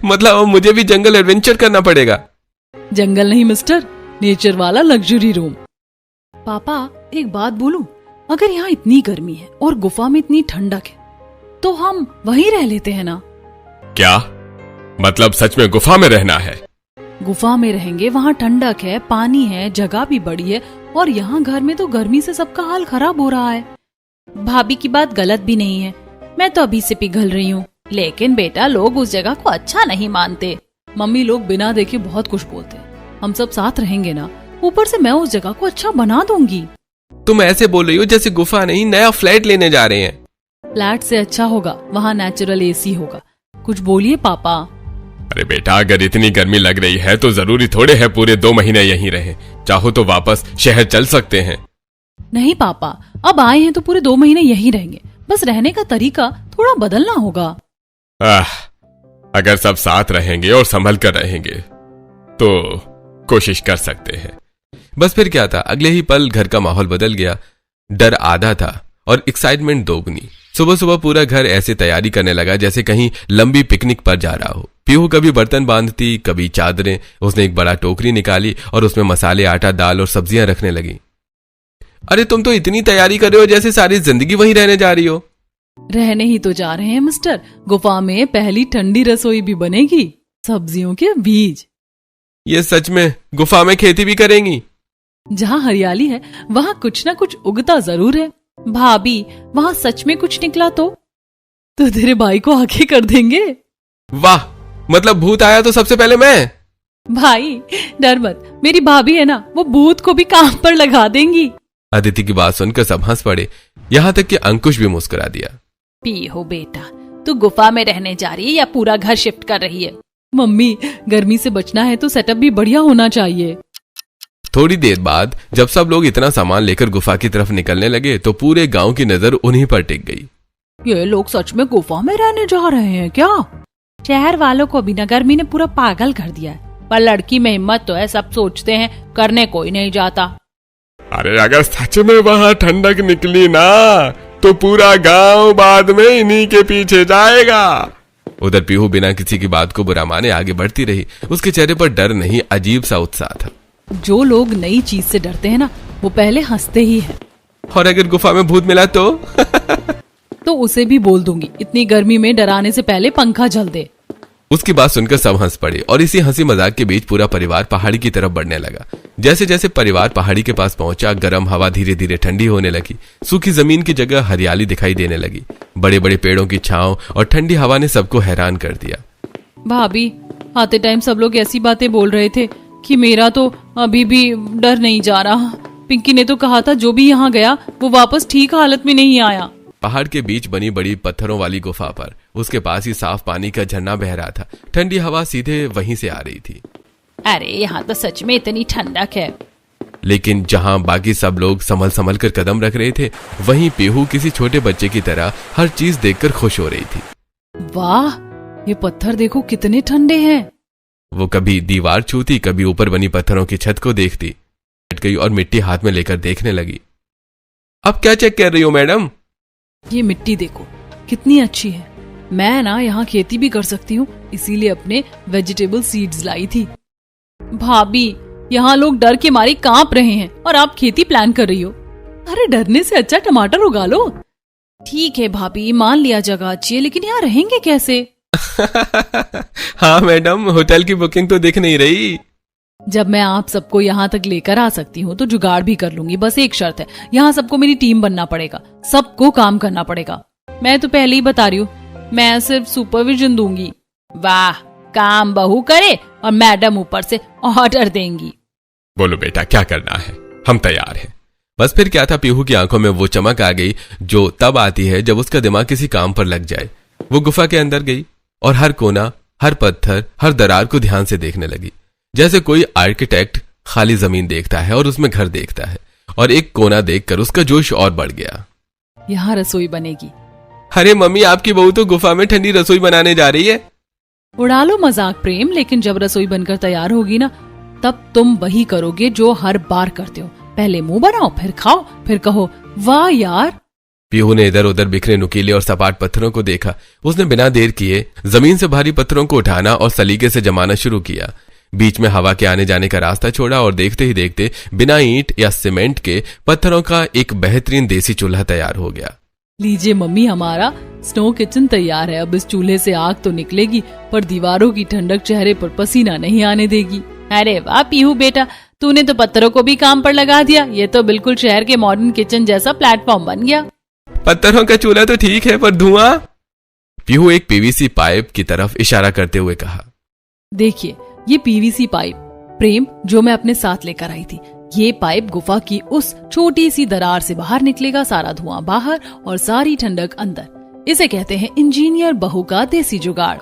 मतलब अब मुझे भी जंगल एडवेंचर करना पड़ेगा। जंगल नहीं मिस्टर, नेचर वाला लग्जरी रूम। पापा एक बात बोलूं, अगर यहाँ इतनी गर्मी है और गुफा में इतनी ठंडक है तो हम वहीं रह लेते हैं ना? क्या मतलब सच में गुफा में रहना है? गुफा में रहेंगे, वहाँ ठंडक है, पानी है, जगह भी बड़ी है, और यहाँ घर में तो गर्मी से सबका हाल खराब हो रहा है। भाभी की बात गलत भी नहीं है, मैं तो अभी से पिघल रही हूँ, लेकिन बेटा लोग उस जगह को अच्छा नहीं मानते। मम्मी लोग बिना देखे बहुत कुछ बोलते हैं। हम सब साथ रहेंगे ना, ऊपर से मैं उस जगह को अच्छा बना दूंगी। तुम ऐसे बोल रही हो जैसे गुफा नहीं नया फ्लैट लेने जा रहे हैं। फ्लैट से अच्छा होगा, वहाँ नेचुरल एसी होगा। कुछ बोलिए पापा। अरे बेटा, अगर इतनी गर्मी लग रही है तो जरूरी थोड़े है पूरे 2 महीने यहीं रहे। चाहो तो वापस शहर चल सकते हैं। नहीं पापा, अब आए हैं तो पूरे 2 महीने यहीं रहेंगे, बस रहने का तरीका थोड़ा बदलना होगा। अगर सब साथ रहेंगे और संभल कर रहेंगे तो कोशिश कर सकते हैं। बस फिर क्या था, अगले ही पल घर का माहौल बदल गया। डर आधा था और एक्साइटमेंट दोगुनी। सुबह सुबह पूरा घर ऐसे तैयारी करने लगा जैसे कहीं लंबी पिकनिक पर जा रहा हो। पीहू कभी बर्तन बांधती, कभी चादरें। उसने एक बड़ा टोकरी निकाली और उसमें मसाले, आटा, दाल और सब्जियां रखने लगी। अरे तुम तो इतनी तैयारी कर रहे हो जैसे सारी जिंदगी वहीं रहने जा रही हो। रहने ही तो जा रहे हैं मिस्टर। गुफा में पहली ठंडी रसोई भी बनेगी, सब्जियों के बीज। ये सच में गुफा में खेती भी करेंगी? जहाँ हरियाली है वहाँ कुछ ना कुछ उगता जरूर है। भाभी, वहाँ सच में कुछ निकला तो तेरे भाई को आगे कर देंगे। वाह, मतलब भूत आया तो सबसे पहले मैं? भाई डर मत, मेरी भाभी है ना, वो भूत को भी काम पर लगा देंगी। अदिति की बात सुनकर सब हंस पड़े, यहाँ तक कि अंकुश भी मुस्कुरा दिया। पीहू बेटा, तू गुफा में रहने जा रही है या पूरा घर शिफ्ट कर रही है? मम्मी, गर्मी से बचना है तो सेटअप भी बढ़िया होना चाहिए। थोड़ी देर बाद जब सब लोग इतना सामान लेकर गुफा की तरफ निकलने लगे तो पूरे गांव की नजर उन्हीं पर टिक गई। ये लोग सच में गुफा में रहने जा रहे हैं क्या? शहर वालों को भी गर्मी ने पूरा पागल कर दिया है, पर लड़की में हिम्मत तो है, सब सोचते हैं, करने कोई नहीं जाता। अरे अगर सच में वहाँ ठंडक निकली ना तो पूरा गांव बाद में इन्हीं के पीछे जाएगा। उधर पीहू बिना किसी की बात को बुरा माने आगे बढ़ती रही। उसके चेहरे पर डर नहीं, अजीब सा उत्साह था। जो लोग नई चीज से डरते हैं ना, वो पहले हंसते ही हैं। और अगर गुफा में भूत मिला तो तो उसे भी बोल दूंगी, इतनी गर्मी में डराने से पहले पंखा जल दे। उसकी बात सुनकर सब हंस पड़े और इसी हंसी मजाक के बीच पूरा परिवार पहाड़ी की तरफ बढ़ने लगा। जैसे जैसे परिवार पहाड़ी के पास पहुंचा, गर्म हवा धीरे धीरे ठंडी होने लगी। सूखी जमीन की जगह हरियाली दिखाई देने लगी। बड़े बड़े पेड़ों की छांव और ठंडी हवा ने सबको हैरान कर दिया। भाभी, आते टाइम सब लोग ऐसी बातें बोल रहे थे कि मेरा तो अभी भी डर नहीं जा रहा। पिंकी ने तो कहा था जो भी यहाँ गया वो वापस ठीक हालत में नहीं आया। पहाड़ के बीच बनी बड़ी पत्थरों वाली गुफा पर उसके पास ही साफ पानी का झरना बह रहा था। ठंडी हवा सीधे वहीं से आ रही थी। अरे यहाँ तो सच में इतनी ठंडक है। लेकिन जहाँ बाकी सब लोग संभल संभल कर कदम रख रहे थे, वहीं पीहू किसी छोटे बच्चे की तरह हर चीज देखकर खुश हो रही थी। वाह, ये पत्थर देखो कितने ठंडे हैं। वो कभी दीवार छूती, कभी ऊपर बनी पत्थरों की छत को देखती, बैठ गई और मिट्टी हाथ में लेकर देखने लगी। अब क्या चेक कर रही हो मैडम? ये मिट्टी देखो कितनी अच्छी है। मैं ना यहाँ खेती भी कर सकती हूँ, इसीलिए अपने वेजिटेबल सीड्स लाई थी। भाभी, यहाँ लोग डर के मारे कांप रहे हैं और आप खेती प्लान कर रही हो। अरे डरने से अच्छा टमाटर उगा लो। ठीक है भाभी, मान लिया जगह अच्छी है, लेकिन यहाँ रहेंगे कैसे? हाँ मैडम, होटल की बुकिंग तो दिख नहीं रही। जब मैं आप सबको यहाँ तक लेकर आ सकती हूँ तो जुगाड़ भी कर लूंगी। बस एक शर्त है, यहाँ सबको मेरी टीम बनना पड़ेगा, सबको काम करना पड़ेगा। मैं तो पहले ही बता रही हूँ, मैं सिर्फ सुपरविजन दूंगी। वाह, काम बहू करे और मैडम ऊपर से ऑर्डर देंगी। बोलो बेटा, क्या करना है, हम तैयार हैं। बस फिर क्या था, पीहू की आंखों में वो चमक आ गई जो तब आती है जब उसका दिमाग किसी काम पर लग जाए। वो गुफा के अंदर गई और हर कोना, हर पत्थर, हर दरार को ध्यान से देखने लगी, जैसे कोई आर्किटेक्ट खाली जमीन देखता है और उसमें घर देखता है। और एक कोना देखकर उसका जोश और बढ़ गया। यहाँ रसोई बनेगी। अरे मम्मी, आपकी बहू तो गुफा में ठंडी रसोई बनाने जा रही है। उड़ा लो मजाक प्रेम, लेकिन जब रसोई बनकर तैयार होगी ना, तब तुम वही करोगे जो हर बार करते हो। पहले मुंह बनाओ, फिर खाओ, फिर कहो वाह यार। पीहू ने इधर उधर बिखरे नुकीले और सपाट पत्थरों को देखा। उसने बिना देर किए जमीन से भारी पत्थरों को उठाना और सलीके से जमाना शुरू किया। बीच में हवा के आने जाने का रास्ता छोड़ा और देखते ही देखते बिना ईंट या सीमेंट के पत्थरों का एक बेहतरीन देसी चूल्हा तैयार हो गया। लीजिए मम्मी, हमारा स्नो किचन तैयार है। अब इस चूल्हे से आग तो निकलेगी, पर दीवारों की ठंडक चेहरे पर पसीना नहीं आने देगी। अरे वाह पीहू बेटा, तूने तो पत्थरों को भी काम पर लगा दिया। ये तो बिल्कुल शहर के मॉडर्न किचन जैसा प्लेटफॉर्म बन गया। पत्थरों का चूल्हा तो ठीक है, पर धुआं? पीहू एक पीवीसी पाइप की तरफ इशारा करते हुए कहा। देखिए, ये पीवीसी पाइप प्रेम जो मैं अपने साथ लेकर आई थी। ये पाइप गुफा की उस छोटी सी दरार से बाहर निकलेगा, सारा धुआं बाहर और सारी ठंडक अंदर। इसे कहते हैं इंजीनियर बहू का देसी जुगाड़।